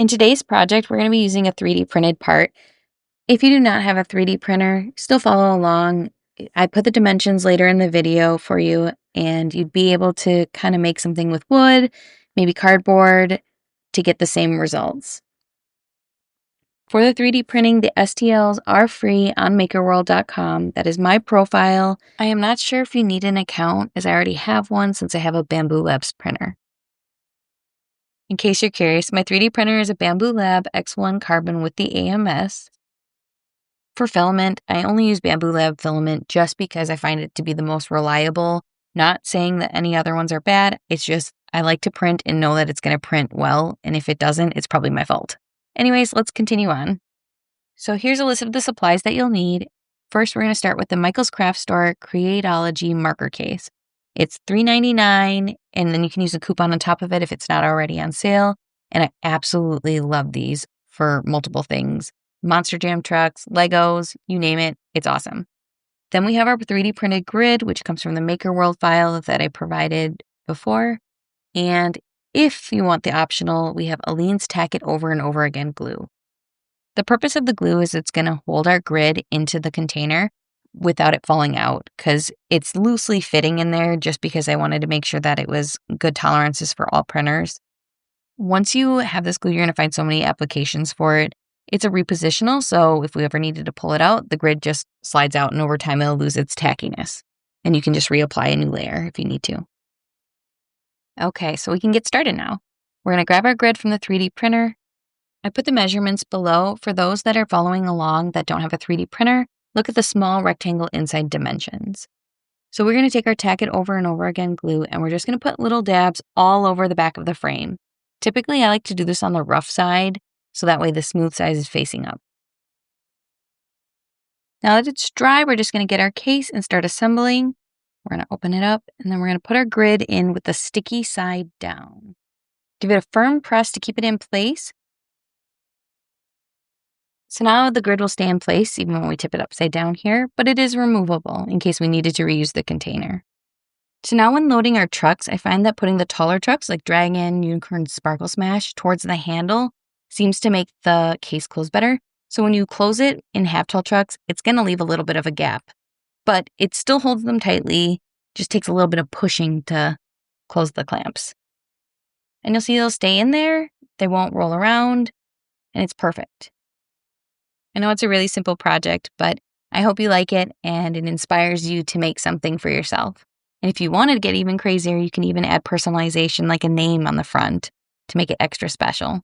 In today's project, we're going to be using a 3D printed part. If you do not have a 3D printer, still follow along. I put the dimensions later in the video for you, and you'd be able to kind of make something with wood, maybe cardboard, to get the same results. For the 3D printing, the STLs are free on makerworld.com. That is my profile. I am not sure if you need an account, as I already have one since I have a Bamboo Labs printer. In case you're curious, my 3D printer is a Bamboo Lab X1 Carbon with the AMS. For filament, I only use Bamboo Lab filament just because I find it to be the most reliable. Not saying that any other ones are bad, it's just I like to print and know that it's going to print well, and if it doesn't, it's probably my fault. Anyways, let's continue on. So here's a list of the supplies that you'll need. First, we're going to start with the Michael's Craft Store Creatology marker case. It's $3.99, and then you can use a coupon on top of it if it's not already on sale. And I absolutely love these for multiple things. Monster Jam trucks, Legos, you name it, it's awesome. Then we have our 3D printed grid, which comes from the Maker World file that I provided before. And if you want the optional, we have Aleenes Tack It Over and Over Again glue. The purpose of the glue is it's going to hold our grid into the container without it falling out, because it's loosely fitting in there just because I wanted to make sure that it was good tolerances for all printers. Once you have this glue, you're going to find so many applications for it. It's a repositional, so if we ever needed to pull it out, the grid just slides out and over time it'll lose its tackiness. And you can just reapply a new layer if you need to. Okay, so we can get started now. We're going to grab our grid from the 3D printer. I put the measurements below. For those that are following along that don't have a 3D printer, look at the small rectangle inside dimensions. So we're going to take our Tack It Over and Over Again glue, and we're just going to put little dabs all over the back of the frame. Typically, I like to do this on the rough side, so that way the smooth side is facing up. Now that it's dry, we're just going to get our case and start assembling. We're going to open it up, and then we're going to put our grid in with the sticky side down. Give it a firm press to keep it in place. So now the grid will stay in place even when we tip it upside down here, but it is removable in case we needed to reuse the container. So now when loading our trucks, I find that putting the taller trucks like Dragon, Unicorn, Sparkle Smash towards the handle seems to make the case close better. So when you close it in half-tall trucks, it's going to leave a little bit of a gap, but it still holds them tightly, just takes a little bit of pushing to close the clamps. And you'll see they'll stay in there, they won't roll around, and it's perfect. I know it's a really simple project, but I hope you like it and it inspires you to make something for yourself. And if you wanted to get even crazier, you can even add personalization like a name on the front to make it extra special.